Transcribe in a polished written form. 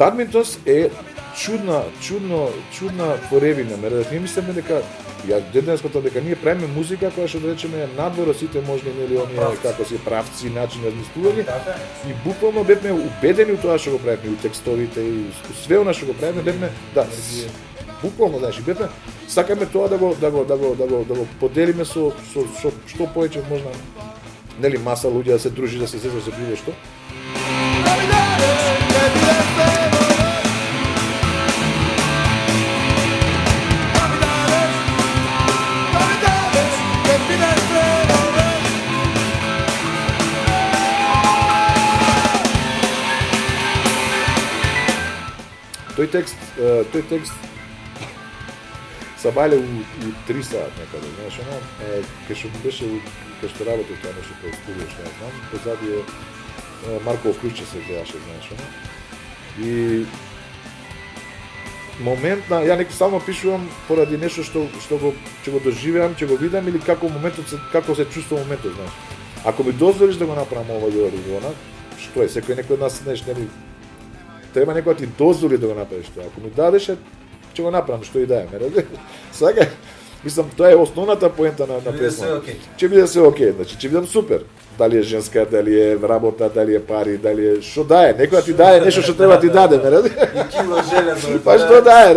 Бадминтон е чудна поревина, ние мислиме дека ја денеското дека ние правиме музика која што да речеме надвор од сите можни нели оние како си правци, начин на размислување и буквално бевме убедени у тоа што го правиме, у текстовите и све она што го правиме бевме буквално знаеш, бевме сакаме тоа да го поделиме со што повеќе можна нели маса луѓе да се дружи, да се сеќа за било што. Тој текст Сабале у 3 саат некаде, знаеш, кај што беше, кај што работи тоа нешто пред студио, што ја знам, позади е Марко Клуче се гледаше, знаеш, и момент на, ја некој само пишувам поради нешто што ќе го доживеам, ќе го видам или како се чувствува моментот, знаеш. Ако ми дозволиш да го направам ова или она, што е, секој некој од нас, знаеш, нели, треба некој да ти дозволи да го направиш тоа. Ако ми дадеш, ќе го направам што и да е. Сега, мислам, тоа е основната поента на песма. Ќе биде се окей, значи ќе бидам супер. Дали е женска, дали е работа, дали е пари, дали е што да е, некој ти даде нешто што треба ти даде, И кило железо. Па што да е,